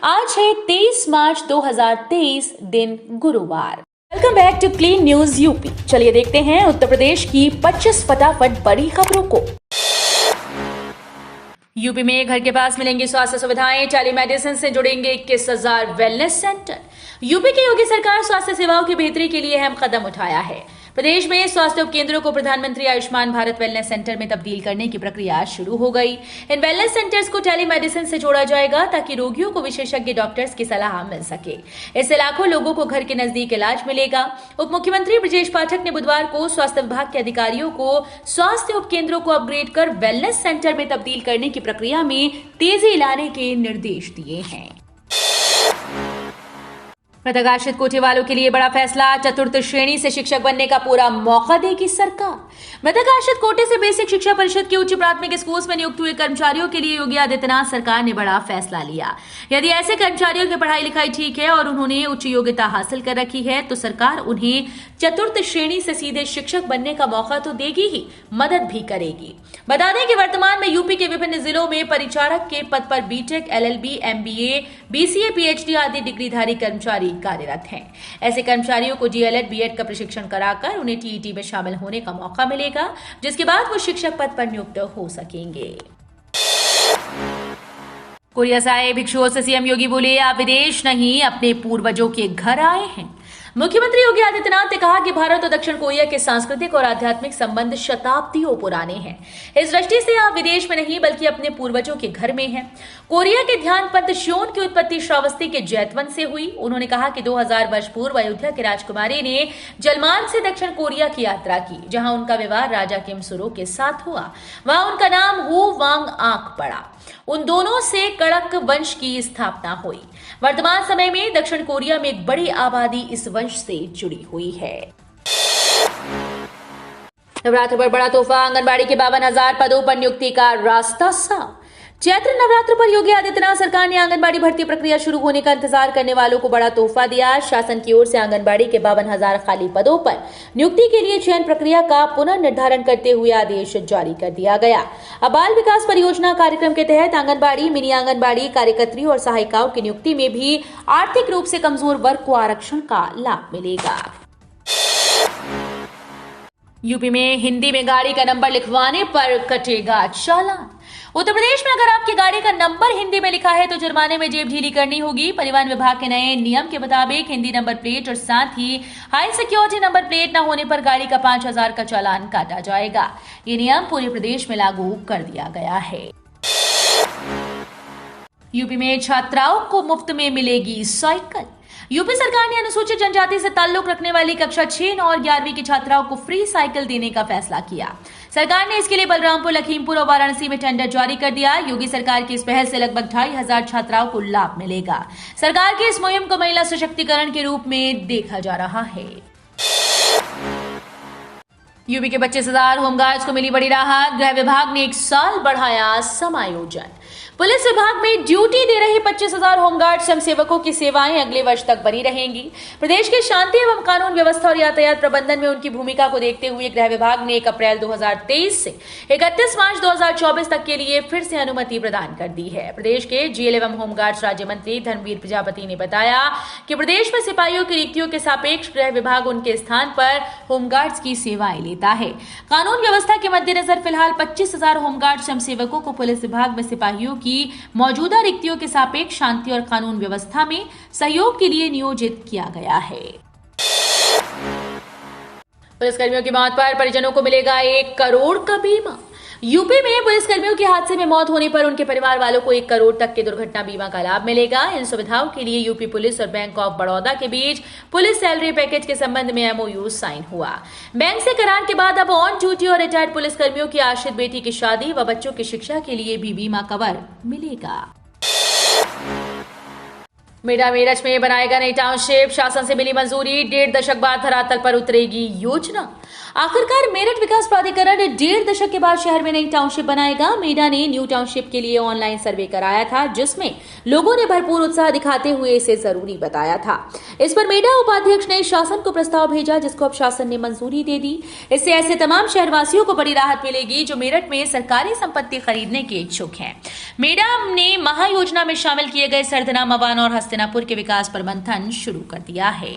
आज है 23 मार्च 2023, दिन गुरुवार। Welcome back to clean news UP. चलिए देखते हैं उत्तर प्रदेश की 25 फटाफट बड़ी खबरों को। यूपी में घर के पास मिलेंगी स्वास्थ्य सुविधाएं, टेलीमेडिसिन से जुड़ेंगे 21,000 वेलनेस सेंटर। यूपी की योगी सरकार स्वास्थ्य सेवाओं की बेहतरी के लिए अहम कदम उठाया है। प्रदेश में स्वास्थ्य उपकेंद्रों को प्रधानमंत्री आयुष्मान भारत वेलनेस सेंटर में तब्दील करने की प्रक्रिया शुरू हो गई। इन वेलनेस सेंटर्स को टेलीमेडिसिन से जोड़ा जाएगा ताकि रोगियों को विशेषज्ञ डॉक्टर्स की सलाह मिल सके। इससे लाखों लोगों को घर के नजदीक इलाज मिलेगा। उप मुख्यमंत्री ब्रजेश पाठक ने बुधवार को स्वास्थ्य विभाग के अधिकारियों को स्वास्थ्य उपकेंद्रों को अपग्रेड कर वेलनेस सेंटर में तब्दील करने की प्रक्रिया में तेजी लाने के निर्देश दिए हैं। मृतक आश्रित कोटे वालों के लिए बड़ा फैसला, चतुर्थ श्रेणी से शिक्षक बनने का पूरा मौका देगी सरकार। मृतक आश्रित कोटे से बेसिक शिक्षा परिषद के उच्च प्राथमिक स्कूल्स में नियुक्त हुए कर्मचारियों के लिए योगी आदित्यनाथ सरकार ने बड़ा फैसला लिया। यदि ऐसे कर्मचारियों की पढ़ाई लिखाई ठीक है और उन्होंने उच्च योग्यता हासिल कर रखी है तो सरकार उन्हें चतुर्थ श्रेणी से सीधे शिक्षक बनने का मौका तो देगी ही, मदद भी करेगी। बता दें कि वर्तमान में यूपी के विभिन्न जिलों में परिचारक के पद पर BTech, LLB, MBA, BCA, PhD आदि डिग्रीधारी कर्मचारी कार्यरत हैं। ऐसे कर्मचारियों को डीएलएड, बीएड का प्रशिक्षण कराकर उन्हें टीईटी में शामिल होने का मौका मिलेगा, जिसके बाद वो शिक्षक पद पर नियुक्त हो सकेंगे। कोरिया से आए भिक्षुओं से सीएम योगी बोले, आप विदेश नहीं अपने पूर्वजों के घर आए हैं। मुख्यमंत्री योगी आदित्यनाथ ने कहा कि भारत और दक्षिण कोरिया के सांस्कृतिक और आध्यात्मिक संबंध शताब्दियों पुराने हैं। इस दृष्टि से आप विदेश में नहीं बल्कि अपने पूर्वजों के घर में हैं। कोरिया के ध्यानपंत श्योन की उत्पत्ति श्रावस्ती के जैतवन से हुई। उन्होंने कहा कि 2000 वर्ष पूर्व अयोध्या की राजकुमारी ने जलमार्ग से दक्षिण कोरिया की यात्रा की, जहां उनका विवाह राजा किम सुरो के साथ हुआ। वहां उनका नाम हु वांग आंक पड़ा। उन दोनों से कड़क वंश की स्थापना हुई। वर्तमान समय में दक्षिण कोरिया में एक बड़ी आबादी इस वंश से जुड़ी हुई है। नवरात्र पर बड़ा तोहफा, आंगनबाड़ी के 52,000 पदों पर नियुक्ति का रास्ता साफ। चैत्र नवरात्र पर योगी आदित्यनाथ सरकार ने आंगनबाड़ी भर्ती प्रक्रिया शुरू होने का इंतजार करने वालों को बड़ा तोहफा दिया। शासन की ओर से आंगनबाड़ी के 52,000 खाली पदों पर नियुक्ति के लिए चयन प्रक्रिया का पुनर्निर्धारण करते हुए आदेश जारी कर दिया गया। अब बाल विकास परियोजना कार्यक्रम के तहत आंगनबाड़ी, मिनी आंगनबाड़ी कार्यकर्त्री और सहायिकाओं की नियुक्ति में भी आर्थिक रूप से कमजोर वर्ग को आरक्षण का लाभ मिलेगा। यूपी में हिंदी में गाड़ी का नंबर लिखवाने पर कटेगा चालान। उत्तर प्रदेश में अगर आपकी गाड़ी का नंबर हिंदी में लिखा है तो जुर्माने में जेब ढीली करनी होगी। परिवहन विभाग के नए नियम के मुताबिक हिंदी नंबर प्लेट और साथ ही हाई सिक्योरिटी नंबर प्लेट न होने पर गाड़ी का 5,000 का चालान काटा जाएगा। ये नियम पूरे प्रदेश में लागू कर दिया गया है। यूपी में छात्राओं को मुफ्त में मिलेगी साइकिल। यूपी सरकार ने अनुसूचित जनजाति से ताल्लुक रखने वाली कक्षा 6, 9 और 11वीं की छात्राओं को फ्री साइकिल देने का फैसला किया। सरकार ने इसके लिए बलरामपुर, लखीमपुर और वाराणसी में टेंडर जारी कर दिया। योगी सरकार की इस पहल से लगभग 2,500 छात्राओं को लाभ मिलेगा। सरकार की इस मुहिम को महिला सशक्तिकरण के रूप में देखा जा रहा है। यूपी के 25,000 होमगार्ड्स को मिली बड़ी राहत। गृह विभाग ने 1 साल बढ़ाया समायोजन। पुलिस विभाग में ड्यूटी दे रहे 25,000 होमगार्ड स्वयंसेवकों की सेवाएं अगले वर्ष तक बनी रहेंगी। प्रदेश की शांति एवं कानून व्यवस्था और यातायात प्रबंधन में उनकी भूमिका को देखते हुए गृह विभाग ने 1 अप्रैल 2023 से 31 मार्च 2024 तक के लिए फिर से अनुमति प्रदान कर दी है। प्रदेश के जेल एवं होमगार्ड्स राज्य मंत्री धर्मवीर प्रजापति ने बताया कि प्रदेश में सिपाहियों की रिक्तियों के सापेक्ष गृह विभाग उनके स्थान पर होमगार्ड्स की सेवाएं लेता है। कानून व्यवस्था के मद्देनजर फिलहाल 25,000 होमगार्ड स्वयंसेवकों को पुलिस विभाग में सिपाहियों की मौजूदा रिक्तियों के सापेक्ष शांति और कानून व्यवस्था में सहयोग के लिए नियोजित किया गया है। पुलिसकर्मियों की मौत पर परिजनों को मिलेगा 1 करोड़ का बीमा। यूपी में पुलिसकर्मियों की हादसे में मौत होने पर उनके परिवार वालों को 1 करोड़ तक के दुर्घटना बीमा का लाभ मिलेगा। इन सुविधाओं के लिए यूपी पुलिस और बैंक ऑफ बड़ौदा के बीच पुलिस सैलरी पैकेज के संबंध में एमओयू साइन हुआ। बैंक से करार के बाद अब ऑन ड्यूटी और रिटायर्ड पुलिसकर्मियों की आश्रित बेटी की शादी व बच्चों की शिक्षा के लिए भी बीमा कवर मिलेगा। मेरठ में बनाएगा नई टाउनशिप, शासन से मिली मंजूरी। 1.5 दशक बाद धरातल पर उतरेगी योजना। आखिरकार मेरठ विकास प्राधिकरण 1.5 दशक के बाद शहर में नई टाउनशिप बनाएगा। मेडा ने न्यू टाउनशिप के लिए ऑनलाइन सर्वे कराया था, जिसमें लोगों ने भरपूर उत्साह दिखाते हुए इसे जरूरी बताया था। इस पर मेडा उपाध्यक्ष ने शासन को प्रस्ताव भेजा, जिसको अब शासन ने मंजूरी दे दी। इससे ऐसे तमाम शहरवासियों को बड़ी राहत मिलेगी जो मेरठ में सरकारी संपत्ति खरीदने के इच्छुक हैं। मेडा ने महायोजना में शामिल किए गए सरधना, मवान और हस्तिनापुर के विकास पर मंथन शुरू कर दिया है।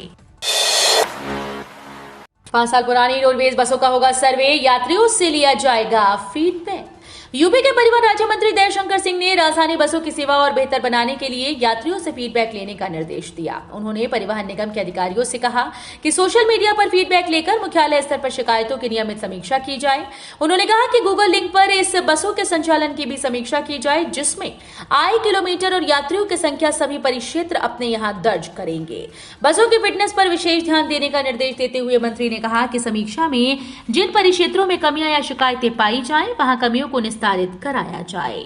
5 साल पुरानी रोडवेज बसों का होगा सर्वे, यात्रियों से लिया जाएगा फीडबैक। यूपी के परिवहन राज्य मंत्री दयाशंकर सिंह ने राजधानी बसों की सेवा और बेहतर बनाने के लिए यात्रियों से फीडबैक लेने का निर्देश दिया। उन्होंने परिवहन निगम के अधिकारियों से कहा कि सोशल मीडिया पर फीडबैक लेकर मुख्यालय स्तर पर शिकायतों की नियमित समीक्षा की जाए। उन्होंने कहा कि गूगल लिंक पर इस बसों के संचालन की भी समीक्षा की जाए, जिसमें आए किलोमीटर और यात्रियों की संख्या सभी परिक्षेत्र अपने यहाँ दर्ज करेंगे। बसों की फिटनेस पर विशेष ध्यान देने का निर्देश देते हुए मंत्री ने कहा कि समीक्षा में जिन परिक्षेत्रों में कमियां या शिकायतें पाई जाए, वहां कमियों को निस्तारित कराया जाए।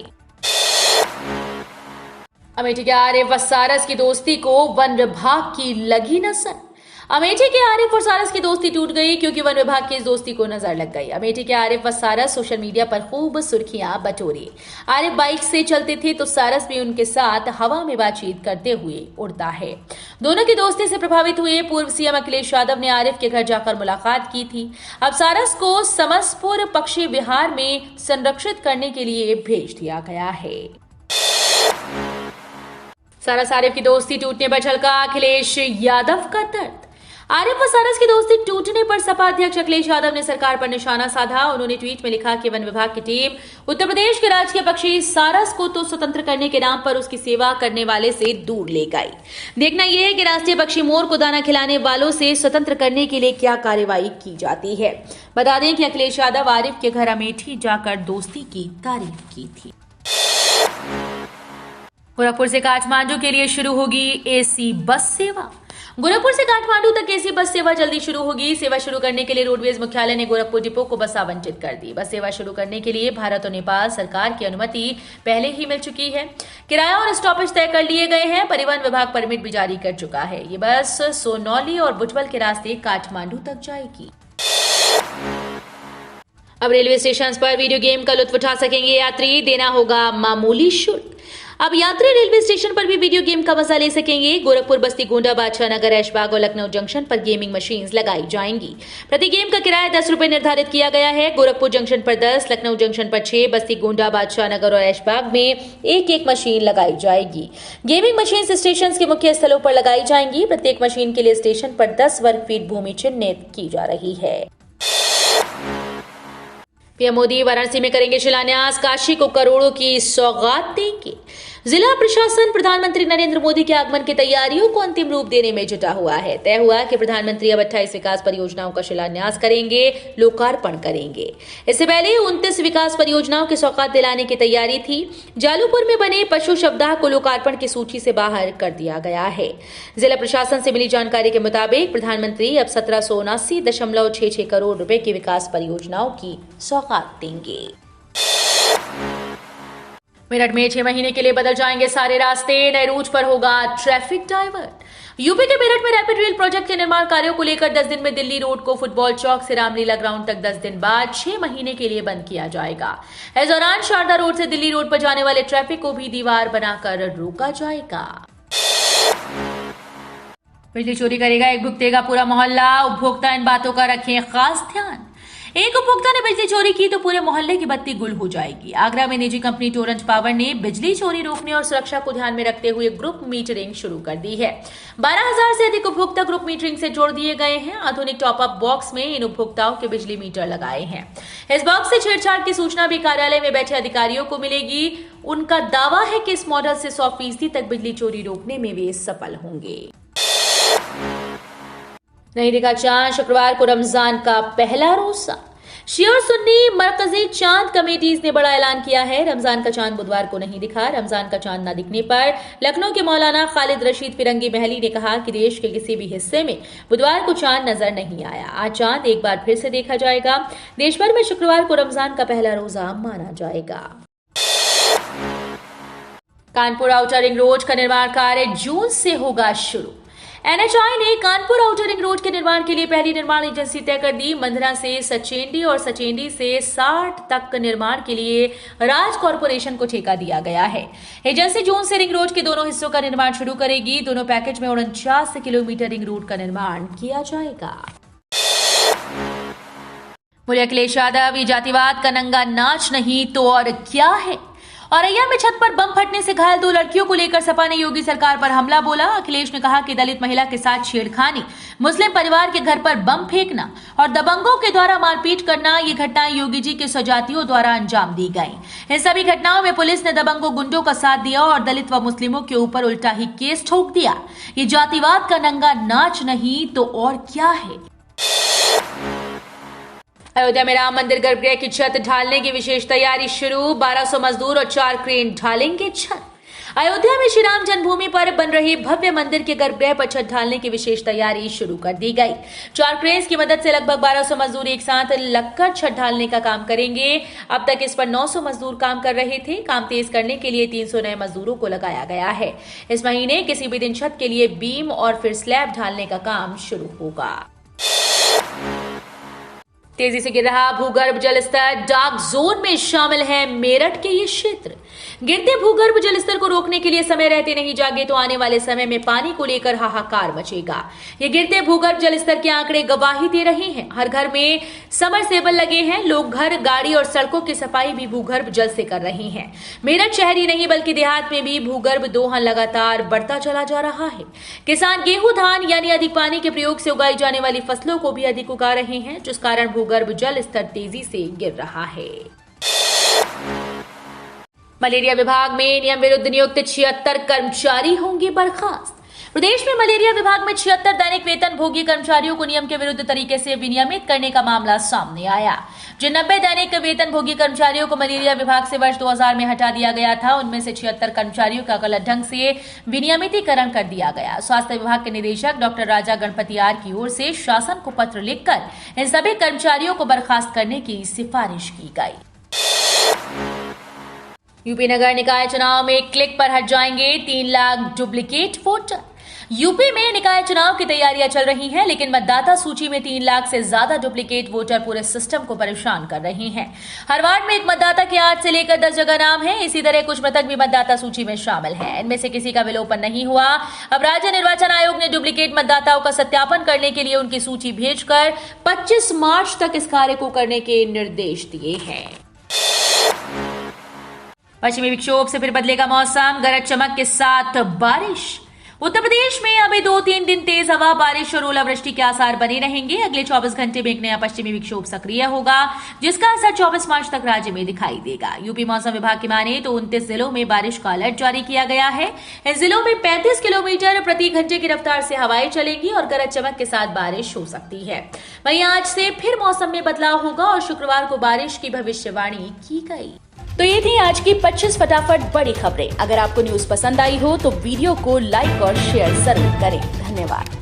अमेठी के आरिफ व सारस की दोस्ती को वन विभाग की लगी नजर। अमेठी के आरिफ और सारस की दोस्ती टूट गई क्योंकि वन विभाग की इस दोस्ती को नजर लग गई। अमेठी के आरिफ व सारस सोशल मीडिया पर खूब सुर्खियां बटोरे। आरिफ बाइक से चलते थे तो सारस भी उनके साथ हवा में बातचीत करते हुए उड़ता है। दोनों की दोस्ती से प्रभावित हुए पूर्व सीएम अखिलेश यादव ने आरिफ के घर जाकर मुलाकात की थी। अब सारस को समसपुर पक्षी विहार में संरक्षित करने के लिए भेज दिया गया है। सारस आरिफ की दोस्ती टूटने पर झलका अखिलेश यादव का दर्द। आरिफ व सारस की दोस्ती टूटने पर सपा अध्यक्ष अखिलेश यादव ने सरकार पर निशाना साधा। उन्होंने ट्वीट में लिखा कि वन विभाग की टीम उत्तर प्रदेश के राजकीय पक्षी सारस को तो स्वतंत्र करने के नाम पर उसकी सेवा करने वाले से दूर ले गई। देखना यह है कि राष्ट्रीय पक्षी मोर को दाना खिलाने वालों से स्वतंत्र करने के लिए क्या कार्रवाई की जाती है। बता दें कि अखिलेश यादव आरिफ के घर अमेठी जाकर दोस्ती की तारीफ की थी। गोरखपुर से काठमांडू के लिए शुरू होगी एसी बस सेवा। गोरखपुर से काठमांडू तक एसी बस सेवा जल्दी शुरू होगी। सेवा शुरू करने के लिए रोडवेज मुख्यालय ने गोरखपुर डिपो को बस आवंटित कर दी। बस सेवा शुरू करने के लिए भारत और नेपाल सरकार की अनुमति पहले ही मिल चुकी है। किराया और स्टॉपेज तय कर लिए गए हैं। परिवहन विभाग परमिट भी जारी कर चुका है। ये बस सोनौली और भुजबल के रास्ते काठमांडू तक जाएगी। अब रेलवे स्टेशन पर वीडियो गेम का लुत्फ उठा सकेंगे यात्री, देना होगा मामूली शुल्क। अब यात्री रेलवे स्टेशन पर भी वीडियो गेम का मजा ले सकेंगे। गोरखपुर, बस्ती, गोंडा, बादशाह नगर, ऐशबाग और लखनऊ जंक्शन पर गेमिंग मशीन्स लगाई जाएंगी। प्रति गेम का किराया 10 रुपए निर्धारित किया गया है। गोरखपुर जंक्शन पर 10, लखनऊ जंक्शन पर 6, बस्ती, गोंडा, बादशाह नगर और ऐशबाग में एक मशीन लगाई जाएगी। गेमिंग मशीन स्टेशन के मुख्य स्थलों पर लगाई जाएंगी। प्रत्येक मशीन के लिए स्टेशन पर 10 वर्ग फीट भूमि चिन्हित की जा रही है। पीएम मोदी वाराणसी में करेंगे शिलान्यास। काशी को करोड़ों की सौगात देंगे। जिला प्रशासन प्रधानमंत्री नरेंद्र मोदी के आगमन की तैयारियों को अंतिम रूप देने में जुटा हुआ है। तय हुआ कि प्रधानमंत्री अब 28 विकास परियोजनाओं का शिलान्यास करेंगे, लोकार्पण करेंगे। इससे पहले 29 विकास परियोजनाओं की सौगात दिलाने की तैयारी थी। जालूपुर में बने पशु शवदाह को लोकार्पण की सूची से बाहर कर दिया गया है। जिला प्रशासन से मिली जानकारी के मुताबिक प्रधानमंत्री अब 1779.66 करोड़ रुपए की विकास परियोजनाओं की सौगात देंगे। मेरठ में 6 महीने के लिए बदल जाएंगे सारे रास्ते, नए रूट पर होगा ट्रैफिक डाइवर्ट। यूपी के मेरठ में रैपिड रेल प्रोजेक्ट के निर्माण कार्यों को लेकर 10 दिन में दिल्ली रोड को फुटबॉल चौक से रामलीला ग्राउंड तक 10 दिन बाद 6 महीने के लिए बंद किया जाएगा। इस दौरान शारदा रोड से दिल्ली रोड पर जाने वाले ट्रैफिक को भी दीवार बनाकर रोका जाएगा। बिजली चोरी करेगा एक भुगतेगा पूरा मोहल्ला, उपभोक्ता इन बातों का रखें खास ध्यान। एक उपभोक्ता ने बिजली चोरी की तो पूरे मोहल्ले की बत्ती गुल हो जाएगी। आगरा में निजी कंपनी टोरेंट पावर ने बिजली चोरी रोकने और सुरक्षा को ध्यान में रखते हुए ग्रुप मीटरिंग शुरू कर दी है। 12,000 से अधिक उपभोक्ता ग्रुप मीटरिंग से जोड़ दिए गए हैं। आधुनिक टॉप अप बॉक्स में इन उपभोक्ताओं के बिजली मीटर लगाए हैं। इस बॉक्स से छेड़छाड़ की सूचना भी कार्यालय में बैठे अधिकारियों को मिलेगी। उनका दावा है कि इस मॉडल से 100% तक बिजली चोरी रोकने में वे सफल होंगे। नहीं दिखा चांद, शुक्रवार को रमजान का पहला रोजा। शिया और सुन्नी मरकजी चांद कमेटीज ने बड़ा ऐलान किया है। रमजान का चांद बुधवार को नहीं दिखा। रमजान का चांद न दिखने पर लखनऊ के मौलाना खालिद रशीद फिरंगी महली ने कहा कि देश के किसी भी हिस्से में बुधवार को चांद नजर नहीं आया। आज चांद एक बार फिर से देखा जाएगा। देश भर में शुक्रवार को रमजान का पहला रोजा माना जाएगा। कानपुर आउटर रिंग रोड का निर्माण कार्य जून से होगा शुरू। एनएचआई ने कानपुर आउटर रिंग रोड के निर्माण के लिए पहली निर्माण एजेंसी तय कर दी। मंधना से सचेंडी और सचेंडी से 60 तक निर्माण के लिए राज कॉर्पोरेशन को ठेका दिया गया है। एजेंसी जून से रिंग रोड के दोनों हिस्सों का निर्माण शुरू करेगी। दोनों पैकेज में 49 किलोमीटर रिंग रोड का निर्माण किया जाएगा। बोले अखिलेश यादव, ये जातिवाद का नंगा नाच नहीं तो और क्या है। औरैया में छत पर बम फटने से घायल 2 लड़कियों को लेकर सपा ने योगी सरकार पर हमला बोला। अखिलेश ने कहा कि दलित महिला के साथ छेड़खानी, मुस्लिम परिवार के घर पर बम फेंकना और दबंगों के द्वारा मारपीट करना, ये घटनाएं योगी जी के स्वजातियों द्वारा अंजाम दी गई। इन सभी घटनाओं में पुलिस ने दबंगों गुंडों का साथ दिया और दलित व मुस्लिमों के ऊपर उल्टा ही केस ठोक दिया। ये जातिवाद का नंगा नाच नहीं तो और क्या है। अयोध्या में राम मंदिर गर्भगृह की छत ढालने की विशेष तैयारी शुरू। 1200 मजदूर और 4 क्रेन ढालेंगे छत। अयोध्या में श्री राम जन्मभूमि पर बन रहे भव्य मंदिर के गर्भगृह पर छत ढालने की विशेष तैयारी शुरू कर दी गई। 4 क्रेन्स की मदद से लगभग 1200 मजदूर एक साथ लगकर छत ढालने का काम करेंगे। अब तक इस पर 900 मजदूर काम कर रहे थे। काम तेज करने के लिए 300 नए मजदूरों को लगाया गया है। इस महीने किसी भी दिन छत के लिए बीम और फिर स्लैब ढालने का काम शुरू होगा। तेजी से गिर रहा भूगर्भ जल स्तर, डार्क जोन में शामिल है मेरठ के ये क्षेत्र। गिरते भूगर्भ जल स्तर को रोकने के लिए समय रहते नहीं जागे तो आने वाले समय में पानी को लेकर हाहाकार मचेगा। ये गिरते भूगर्भ जल स्तर के आंकड़े गवाही दे रहे हैं। हर घर में समरसेबल लगे हैं। लोग घर, गाड़ी और सड़कों की सफाई भी भूगर्भ जल से कर रहे हैं। मेरठ शहर ही नहीं बल्कि देहात में भी भूगर्भ दोहन लगातार बढ़ता चला जा रहा है। किसान गेहूं, धान यानी अधिक पानी के प्रयोग से उगाई जाने वाली फसलों को भी अधिक उगा रहे हैं, जिस कारण भूगर्भ जल स्तर तेजी से गिर रहा है। मलेरिया विभाग में नियम विरुद्ध नियुक्त 76 कर्मचारी होंगे बर्खास्त। प्रदेश में मलेरिया विभाग में 76 दैनिक वेतन भोगी कर्मचारियों को नियम के विरुद्ध तरीके से विनियमित करने का मामला सामने आया। जिन 90 दैनिक वेतन भोगी कर्मचारियों को मलेरिया विभाग से वर्ष 2000 में हटा दिया गया था, उनमें से 76 कर्मचारियों का गलत ढंग से विनियमितीकरण कर दिया गया। स्वास्थ्य विभाग के निदेशक डॉक्टर राजा गणपति आर की ओर से शासन को पत्र लिखकर इन सभी कर्मचारियों को बर्खास्त करने की सिफारिश की गई। यूपी नगर निकाय चुनाव में क्लिक पर हट जाएंगे 3 लाख डुप्लीकेट वोटर। यूपी में निकाय चुनाव की तैयारियां चल रही हैं, लेकिन मतदाता सूची में 3 लाख से ज्यादा डुप्लीकेट वोटर पूरे सिस्टम को परेशान कर रहे हैं। हर वार्ड में एक मतदाता के 8 से लेकर 10 जगह नाम है। इसी तरह कुछ मृतक भी मतदाता सूची में शामिल हैं। इनमें से किसी का विलोपन नहीं हुआ। अब राज्य निर्वाचन आयोग ने डुप्लीकेट मतदाताओं का सत्यापन करने के लिए उनकी सूची भेजकर 25 मार्च तक इस कार्य को करने के निर्देश दिए हैं। पश्चिमी विक्षोभ से फिर बदलेगा मौसम, गरज चमक के साथ बारिश। उत्तर प्रदेश में अभी 2-3 दिन तेज हवा, बारिश और ओलावृष्टि के आसार बने रहेंगे। अगले 24 घंटे में एक नया पश्चिमी विक्षोभ सक्रिय होगा, जिसका असर 24 मार्च तक राज्य में दिखाई देगा। यूपी मौसम विभाग की माने तो 29 जिलों में बारिश का अलर्ट जारी किया गया है। इन जिलों में 35 किलोमीटर प्रति घंटे की रफ्तार से हवाएं चलेंगी और गरज चमक के साथ बारिश हो सकती है। वहीं आज से फिर मौसम में बदलाव होगा और शुक्रवार को बारिश की भविष्यवाणी की गई। तो ये थी आज की 25 फटाफट बड़ी खबरें। अगर आपको न्यूज पसंद आई हो तो वीडियो को लाइक और शेयर जरूर करें। धन्यवाद।